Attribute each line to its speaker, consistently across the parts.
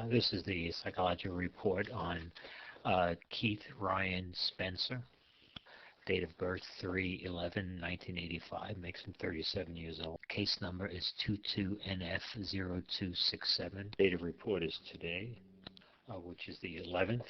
Speaker 1: This is the psychological report on Keith Ryan Spencer. Date of birth 3/11/1985, makes him 37 years old. Case number is 22NF0267. Date of report is today, which is the 11th,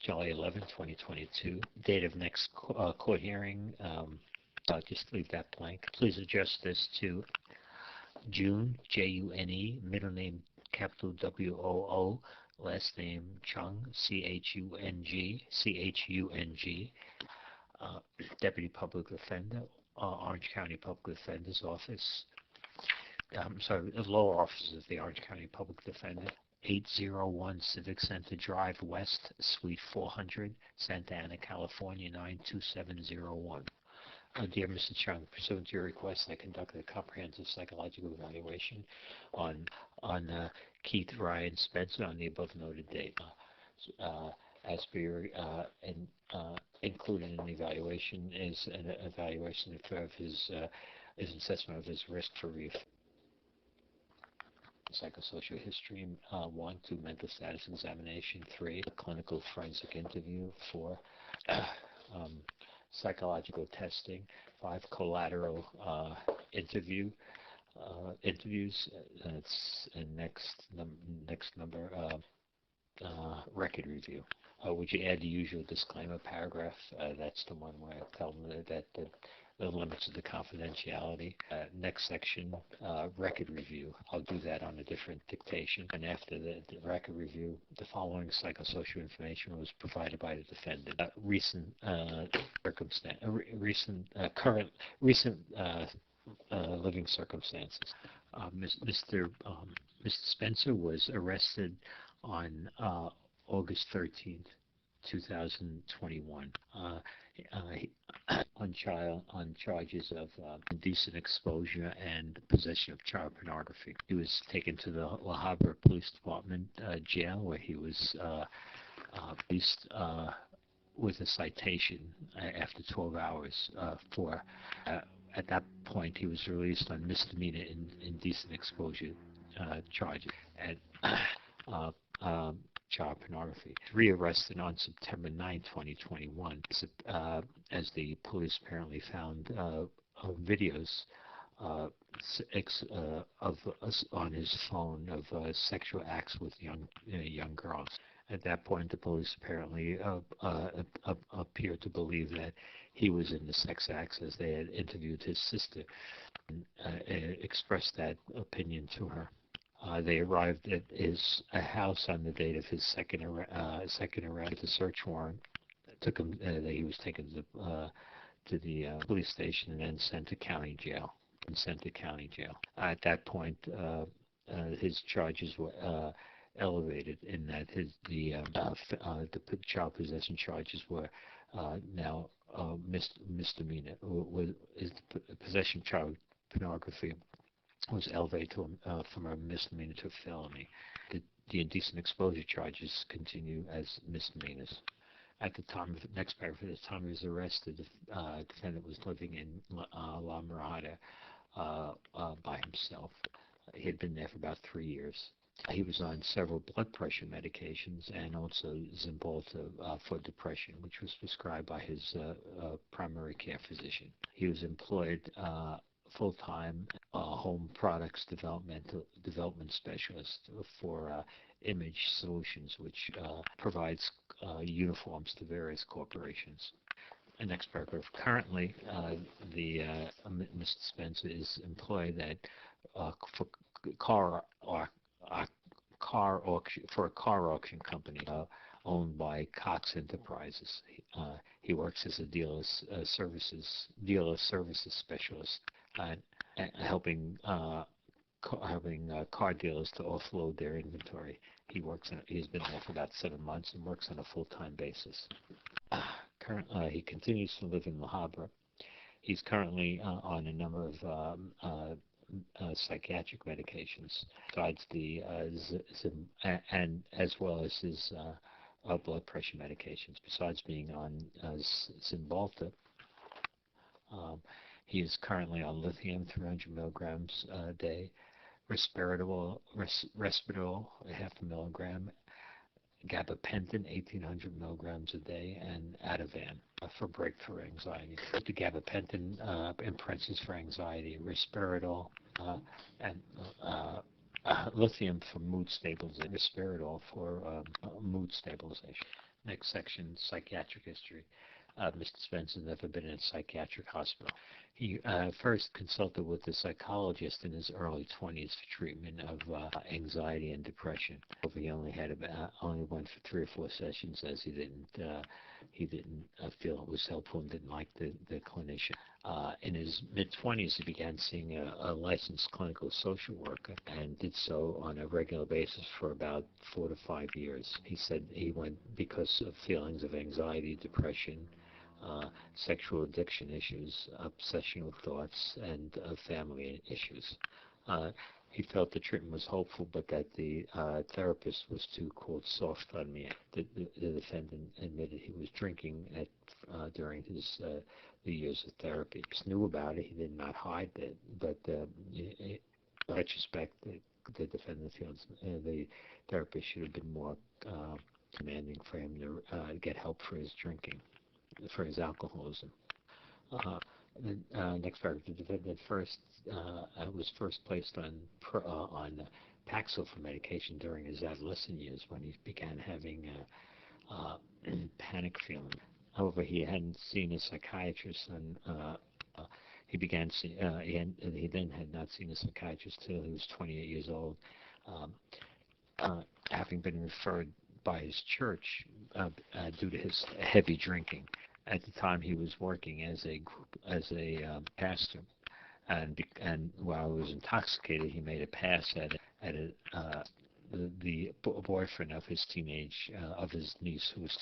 Speaker 1: July 11th, 2022. Date of next court hearing, I'll just leave that blank. Please address this to June, June, middle name capital WOO, last name Chung, CHUNG, Deputy Public Defender, Orange County Public Defender's Office. The lower office of the Orange County Public Defender. 801 Civic Center Drive West, Suite 400, Santa Ana, California 92701. Dear Mr. Chung, pursuant to your request, I conducted a comprehensive psychological evaluation on Keith Ryan Spencer on the above noted date. As per your included in the evaluation is an evaluation of his assessment of his risk for psychosocial history, 1, 2, mental status examination, 3, clinical forensic interview, 4, psychological testing, 5, collateral interviews. And next number, record review. Would you add the usual disclaimer paragraph? That's the one where I tell them that the limits of the confidentiality. Next section, record review. I'll do that on a different dictation. And after the record review, the following psychosocial information was provided by the defendant. Recent living circumstances. Mr. Spencer was arrested on August 13th, 2021, on charges of indecent exposure and possession of child pornography. He was taken to the La Habra Police Department jail, where he was released with a citation after 12 hours for. At that point, he was released on misdemeanor indecent exposure charges and child pornography. Rearrested on September 9, 2021, as the police apparently found videos on his phone of sexual acts with young girls. At that point, the police apparently appeared to believe that he was in the sex acts, as they had interviewed his sister and expressed that opinion to her. They arrived at his house on the date of his second arrest with a search warrant. Took him. He was taken to the police station and then sent to county jail. At that point, his charges were elevated in that the child possession charges were now misdemeanor. His possession of child pornography was elevated from a misdemeanor to a felony. The indecent exposure charges continue as misdemeanors. At the time of next paragraph, at the time he was arrested, the defendant was living in La Mirada by himself. He had been there for about 3 years. He was on several blood pressure medications and also Cymbalta for depression, which was prescribed by his primary care physician. He was employed full-time home products development specialist for Image Solutions, which provides uniforms to various corporations. The next paragraph. Currently, Mr. Spencer is employed for a car auction company owned by Cox Enterprises. He works as a dealer services specialist, helping car dealers to offload their inventory. He's been there for about 7 months and works on a full-time basis. He continues to live in La Habra. He's currently on a number of psychiatric medications, besides and as well as his blood pressure medications. Besides being on Cymbalta, he is currently on lithium, 300 milligrams a day, Resveratrol, a half a milligram, gabapentin, 1,800 milligrams a day, and Ativan for breakthrough anxiety. The gabapentin in parentheses for anxiety, risperidol, and lithium for mood stabilization, risperidol for mood stabilization. Next section, psychiatric history. Mr. Spencer never been in a psychiatric hospital. He first consulted with a psychologist in his early 20s for treatment of anxiety and depression. He only went for 3 or 4 sessions, as he didn't feel it was helpful and didn't like the clinician. In his mid-20s, he began seeing a licensed clinical social worker and did so on a regular basis for about 4 to 5 years. He said he went because of feelings of anxiety, depression, sexual addiction issues, obsessional thoughts, and family issues. He felt the treatment was hopeful, but that the therapist was too, quote, soft on me. The defendant admitted he was drinking during the years of therapy. He knew about it. He did not hide it, but in retrospect, the defendant feels the therapist should have been more demanding for him to get help for his drinking, for his alcoholism. Next paragraph, the defendant was first placed on Paxil for medication during his adolescent years when he began having panic feelings. However, he hadn't seen a psychiatrist, and he then had not seen a psychiatrist till he was 28 years old, having been referred by his church due to his heavy drinking. At the time, he was working as a pastor, and while he was intoxicated, he made a pass at the boyfriend of his niece, who was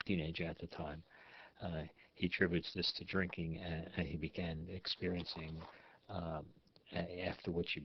Speaker 1: teenager at the time. He attributes this to drinking, and he began experiencing. After which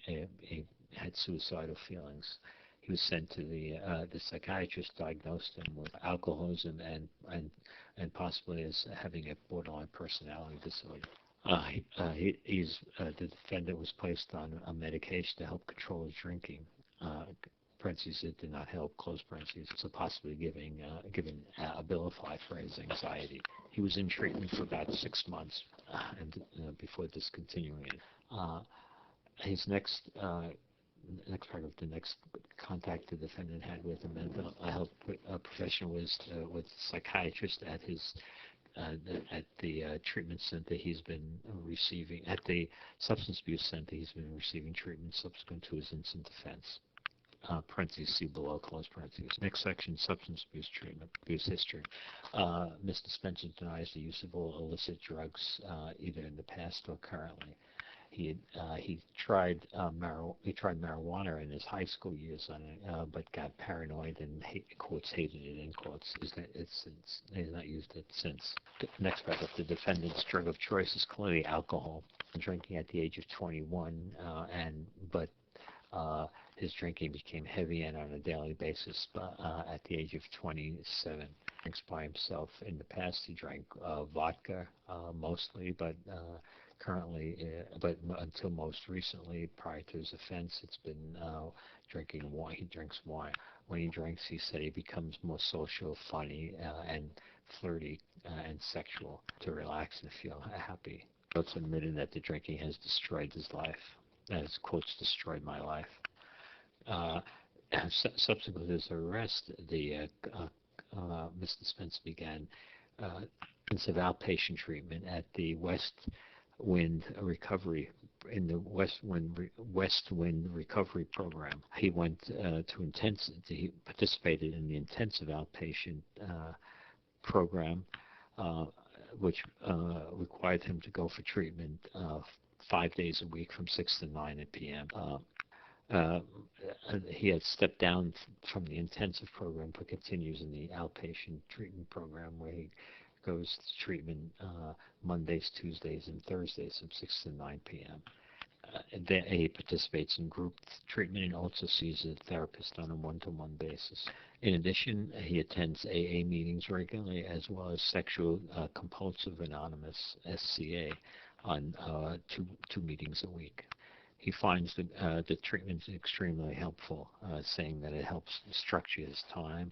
Speaker 1: he had suicidal feelings. He was sent to the psychiatrist, diagnosed him with alcoholism and possibly as having a borderline personality disorder. The defendant was placed on a medication to help control his drinking. Parentheses, it did not help, close parentheses, so possibly given Abilify for his anxiety. He was in treatment for about 6 months before discontinuing it. His next paragraph, the next contact the defendant had with a mental health professional was with a psychiatrist at the treatment center he's been receiving, at the substance abuse center he's been receiving treatment subsequent to his instant defense. Parentheses, see below, close parentheses. Next section, substance abuse treatment, abuse history. Mr. Spencer denies the use of all illicit drugs, either in the past or currently. He tried marijuana in his high school years, but got paranoid and quotes hated it in quotes. He's not used it since. Next paragraph: the defendant's drug of choice is clearly alcohol. Drinking at the age of 21, but his drinking became heavy and on a daily basis at the age of 27. Drinks by himself. In the past, he drank vodka mostly, but currently, but until most recently, prior to his offense, it's been drinking wine. He drinks wine. When he drinks, he said he becomes more social, funny, and flirty and sexual to relax and feel happy. It's admitted that the drinking has destroyed his life. As quotes, destroyed my life. Subsequent to his arrest, Mr. Spence began intensive outpatient treatment at the West Wind Recovery Recovery Program. He went he participated in the intensive outpatient program, which required him to go for treatment 5 days a week from 6 to 9 p.m. He had stepped down from the intensive program but continues in the outpatient treatment program, where he goes to treatment Mondays, Tuesdays, and Thursdays from 6 to 9 p.m. Then he participates in group treatment and also sees a therapist on a one-to-one basis. In addition, he attends AA meetings regularly, as well as Sexual Compulsive Anonymous, SCA, on two meetings a week. He finds the treatment extremely helpful, saying that it helps structure his time.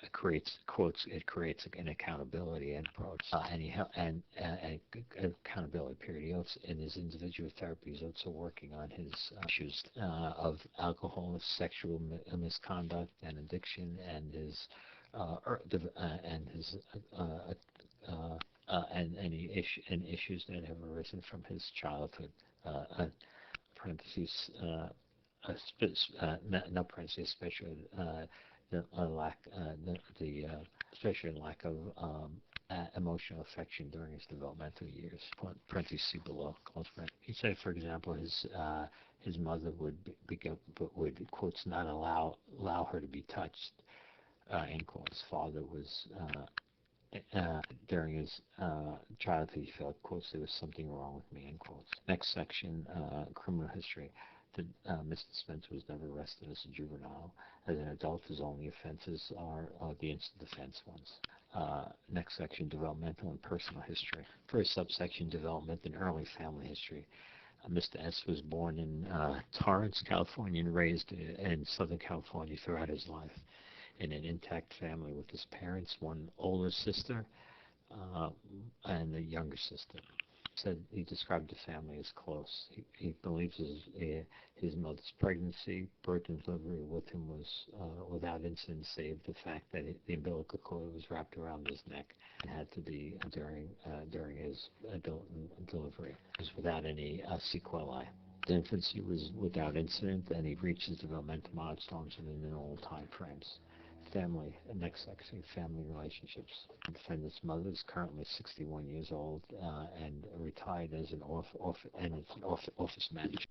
Speaker 1: It creates quotes. It creates an accountability approach, and accountability period. He also, in his individual therapy, he's also working on his issues of alcohol, sexual misconduct, and addiction, and his and his and any issues that have arisen from his childhood. Parentheses, not parentheses, especially the lack, especially lack of emotional affection during his developmental years. Parentheses see below. Close parentheses. He said, for example, his mother would quotes not allow her to be touched. End quote. His father was during his childhood, he felt, quotes, there was something wrong with me, end quotes. Next section, criminal history. Mr. Spencer was never arrested as a juvenile. As an adult, his only offenses are the instant offense ones. Next section, developmental and personal history. First subsection, development and early family history. Mr. S. was born in Torrance, California, and raised in Southern California throughout his life in an intact family with his parents, one older sister, and a younger sister. He described the family as close. He believes his mother's pregnancy, birth, and delivery with him was without incident, save the fact that the umbilical cord was wrapped around his neck and had to be during his delivery. It was without any sequelae. The infancy was without incident, and he reached his developmental milestones within normal time frames. Family, next section, family relationships. The defendant's mother is currently 61 years old and retired as an office manager.